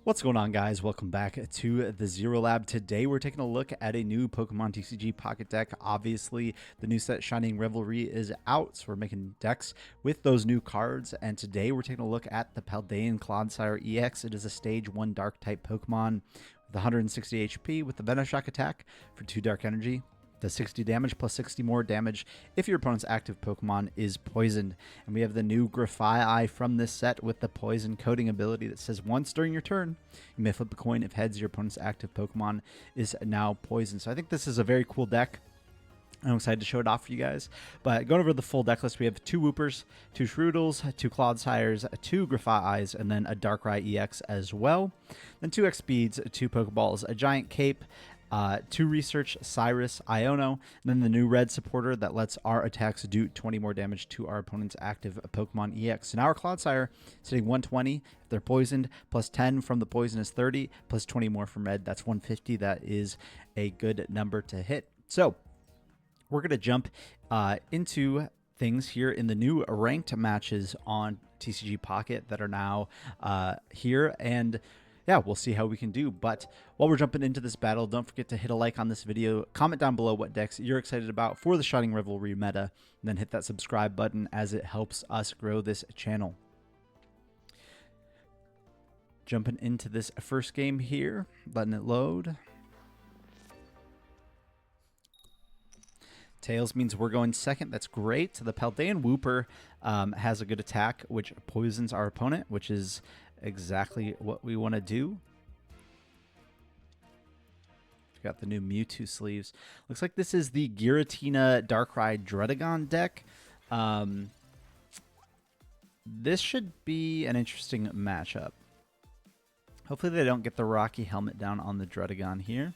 What's going on, guys? Welcome back to the Zero Lab. Today we're taking a look at a new Pokemon TCG Pocket deck. Obviously, the new set Shining Revelry is out, so we're making decks with those new cards. And today we're taking a look at the Paldean Clodsire EX. It is a Stage 1 Dark-type Pokemon with 160 HP with the Venoshock attack for 2 Dark Energy. Does 60 damage plus 60 more damage if your opponent's active Pokemon is poisoned. And we have the new Grafai from this set with the poison coating ability that says once during your turn, you may flip a coin if heads your opponent's active Pokemon is now poisoned. So I think this is a very cool deck. I'm excited to show it off for you guys. But going over the full deck list, we have 2 Woopers, 2 Shroodles, 2 Clodsires, 2 Grafai's, and then a Darkrai EX as well. Then 2 X-Speeds, 2 Pokeballs, a Giant Cape, 2 Research, Cyrus, Iono, and then the new red supporter that lets our attacks do 20 more damage to our opponent's active Pokemon EX. So now our Clodsire is hitting 120 if they're poisoned, plus 10 from the poison is 30, plus 20 more from red. That's 150. That is a good number to hit. So we're going to jump into things here in the new ranked matches on TCG Pocket that are now here, and yeah, we'll see how we can do. But while we're jumping into this battle, don't forget to hit a like on this video, comment down below what decks you're excited about for the Shining Revelry meta, and then hit that subscribe button as it helps us grow this channel. Jumping into this first game here, letting it load. Tails means we're going second. That's great. The Paldean Wooper has a good attack, which poisons our opponent, which is exactly what we want to do. We've got the new Mewtwo sleeves. Looks like this is the Giratina Darkrai Dredagon deck. This should be an interesting matchup. Hopefully they don't get the Rocky Helmet down on the Dredagon here.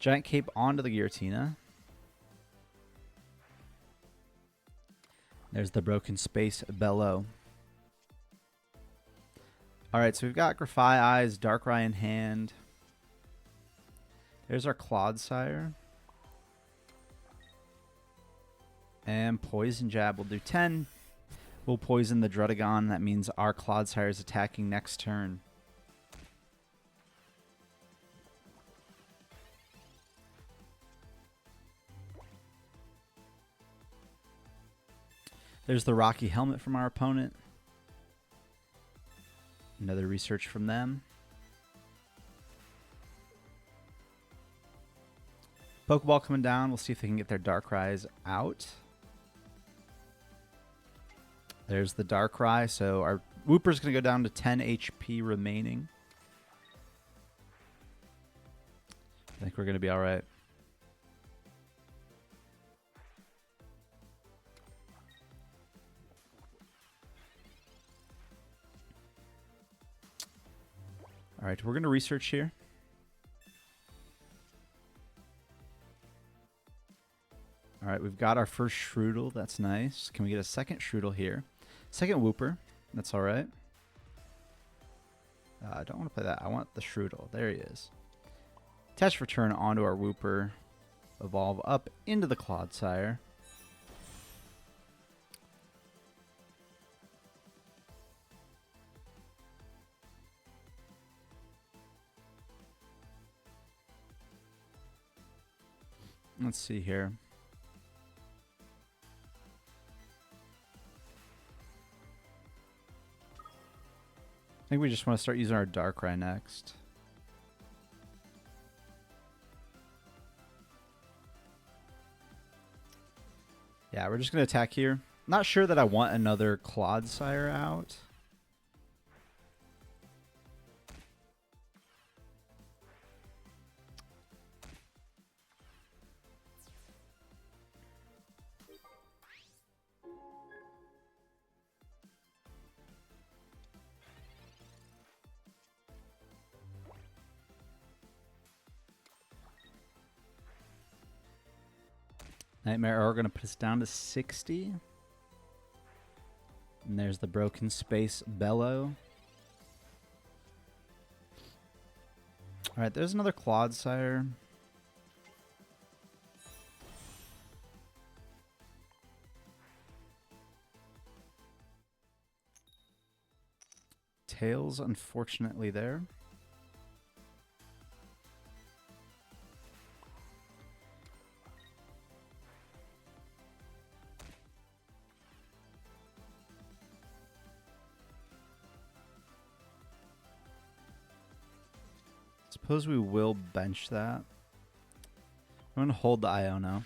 Giant Cape onto the Giratina. There's the Broken Space Bellow. Alright, so we've got Grafai's, Darkrai in hand. There's our Clodsire. And Poison Jab will do 10. We'll poison the Dredagon. That means our Clodsire is attacking next turn. There's the Rocky Helmet from our opponent. Another research from them. Pokeball coming down. We'll see if they can get their Darkrai's out. There's the Darkrai. So our Wooper's going to go down to 10 HP remaining. I think we're going to be all right. All right, we're going to research here. All right, we've got our first Shroodle. That's nice. Can we get a second Shroodle here? Second Wooper. That's all right. I don't want to play that. I want the Shroodle. There he is. Attach return onto our Wooper. Evolve up into the Clodsire. Let's see here. I think we just want to start using our Darkrai next. Yeah, we're just going to attack here. Not sure that I want another Clodsire out. Nightmare are going to put us down to 60. And there's the Broken Space Bellow. Alright, there's another Clodsire. Tails, unfortunately, there. Suppose we will bench that. I'm going to hold the Iono.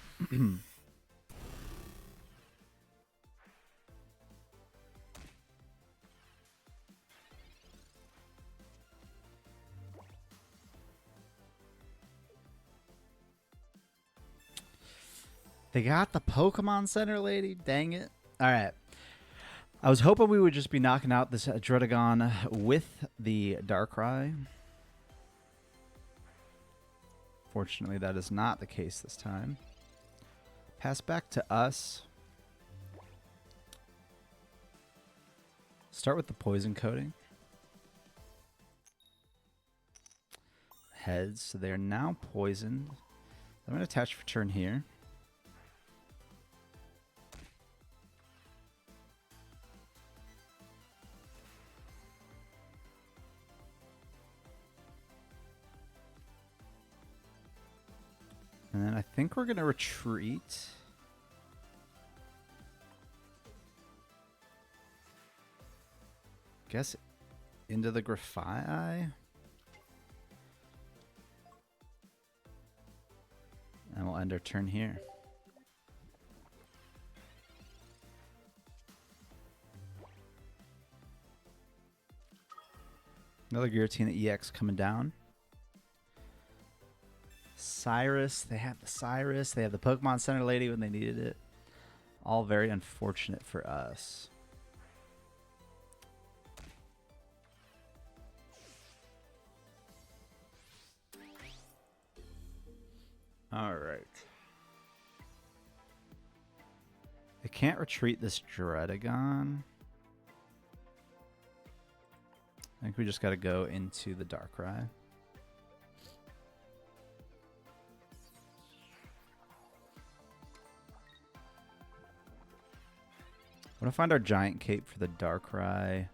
They got the Pokemon Center lady? Dang it. All right. I was hoping we would just be knocking out this Dredagon with the Darkrai. Fortunately, that is not the case this time. Pass back to us. Start with the poison coating. Heads, so they are now poisoned. I'm going to attach for turn here. And then I think we're going to retreat. Guess into the Grafai. And we'll end our turn here. Another Giratina EX coming down. Cyrus, they have the Cyrus. They have the Pokemon Center lady when they needed it. All very unfortunate for us. All right. I can't retreat this Dredagon. I think we just got to go into the Darkrai. I want to find our Giant Cape for the Darkrai.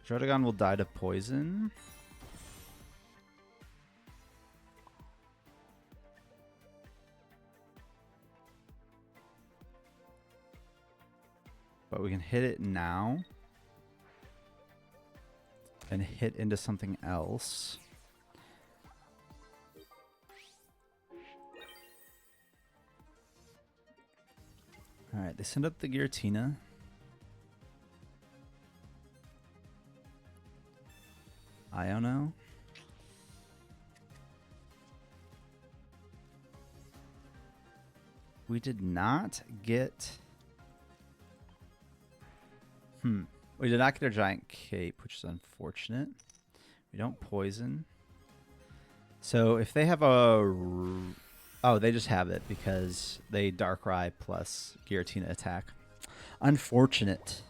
Dredagon will die to poison. But we can hit it now. And hit into something else. Alright, they send up the Giratina. Iono. We did not get... We did not get our Giant Cape, which is unfortunate. We don't poison. So if they have a... Oh, they just have it because they Darkrai plus Giratina attack. Unfortunate.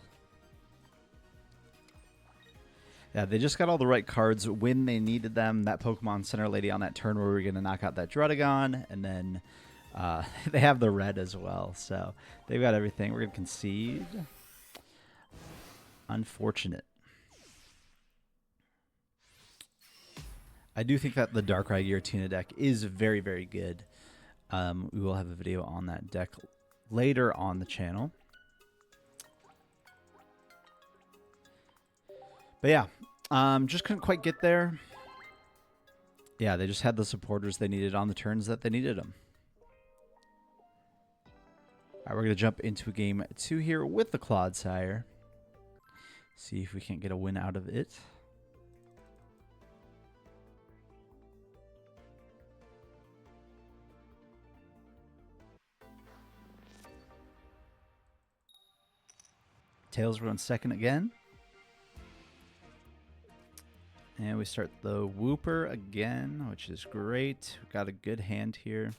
Yeah, they just got all the right cards when they needed them. That Pokemon Center lady on that turn where we were going to knock out that Dredagon. And then they have the red as well. So they've got everything. We're going to concede. Unfortunate. I do think that the Darkrai Giratina deck is very, very good. We will have a video on that deck later on the channel. But yeah, just couldn't quite get there. Yeah, they just had the supporters they needed on the turns that they needed them. All right, we're going to jump into game 2 here with the Clodsire. See if we can't get a win out of it. Tails run second again. And we start the Wooper again, which is great. We've got a good hand here.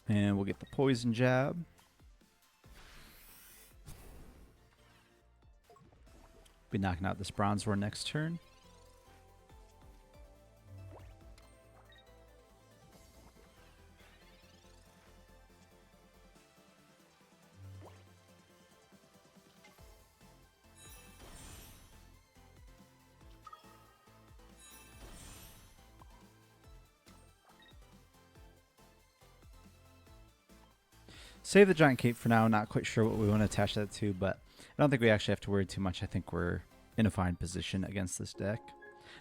And we'll get the poison jab. Be knocking out this Bronzor next turn. Save the Giant Cape for now. Not quite sure what we want to attach that to, but I don't think we actually have to worry too much. I think we're in a fine position against this deck.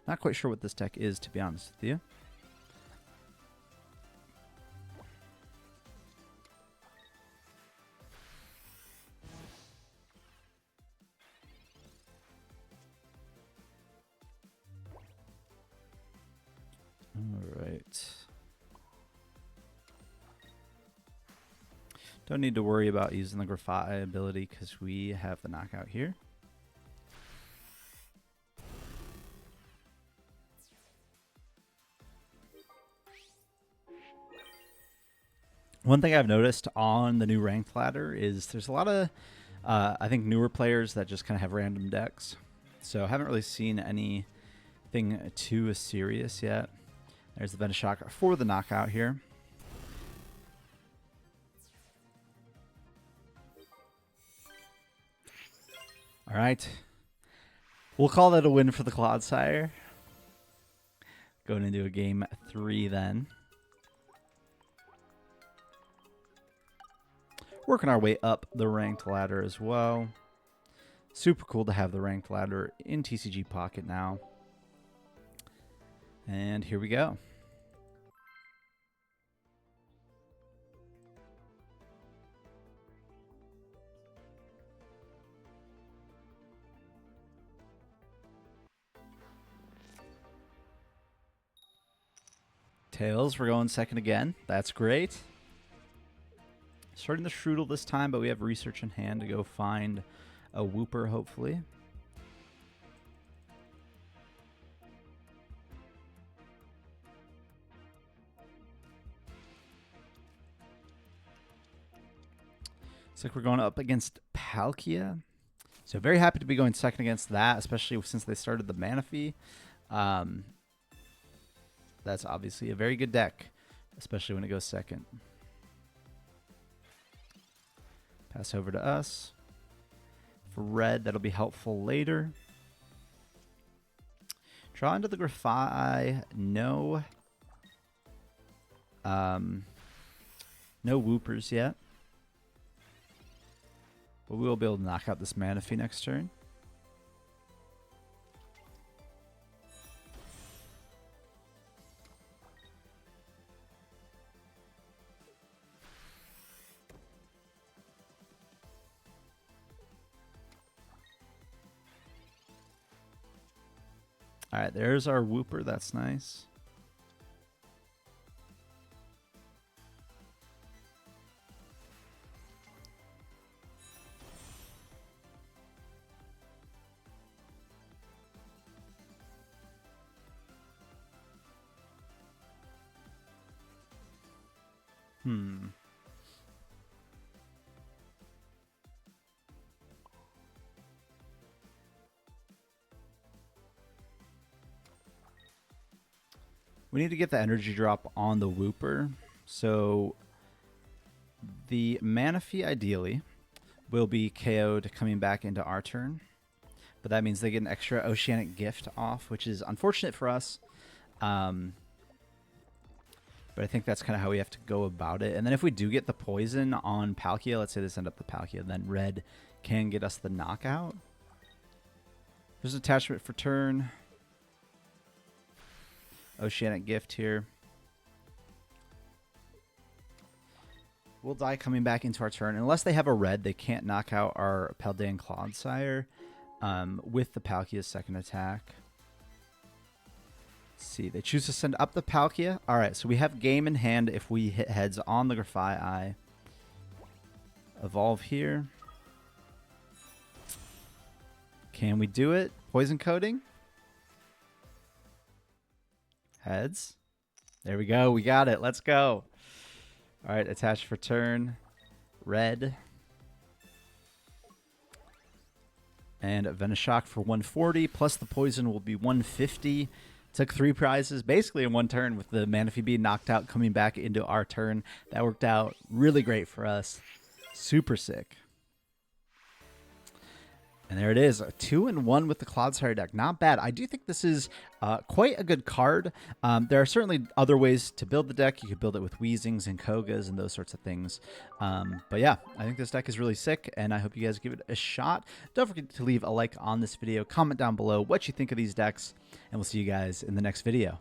Not quite sure what this deck is, to be honest with you. All right. Don't need to worry about using the Grafai ability because we have the knockout here. One thing I've noticed on the new ranked ladder is there's a lot of, I think, newer players that just kind of have random decks. So I haven't really seen anything too serious yet. There's the Venoshock for the knockout here. All right. We'll call that a win for the Clodsire. Going into a game 3 then. Working our way up the ranked ladder as well. Super cool to have the ranked ladder in TCG Pocket now. And here we go. Tails, we're going second again. That's great. Starting the Strudel this time, but we have research in hand to go find a Wooper, hopefully. Looks like we're going up against Palkia. So very happy to be going second against that, especially since they started the Manaphy. That's obviously a very good deck, especially when it goes second. Pass over to us. For red, that'll be helpful later. Draw into the Grafai. No. No Woopers yet. But we will be able to knock out this Manaphy next turn. All right, there's our Wooper. That's nice. We need to get the energy drop on the Wooper. So the Manaphy ideally will be KO'd coming back into our turn. But that means they get an extra Oceanic Gift off, which is unfortunate for us. But I think that's kind of how we have to go about it. And then if we do get the poison on Palkia, let's say they send up the Palkia, then red can get us the knockout. There's an attachment for turn. Oceanic Gift here. We'll die coming back into our turn. Unless they have a red, they can't knock out our Paldean Clodsire with the Palkia's second attack. Let's see, they choose to send up the Palkia. All right, so we have game in hand if we hit heads on the Grafai. Evolve here. Can we do it? Poison coating? Heads. There we go. We got it. Let's go. All right, attached for turn. Red. And Venoshock for 140, plus the poison will be 150. Took 3 prizes basically in one turn with the Manaphy being knocked out, coming back into our turn. That worked out really great for us. Super sick. And there it is, a 2-in-1 with the Clodsire deck. Not bad. I do think this is quite a good card. There are certainly other ways to build the deck. You could build it with Weezings and Kogas and those sorts of things. But yeah, I think this deck is really sick, and I hope you guys give it a shot. Don't forget to leave a like on this video. Comment down below what you think of these decks, and we'll see you guys in the next video.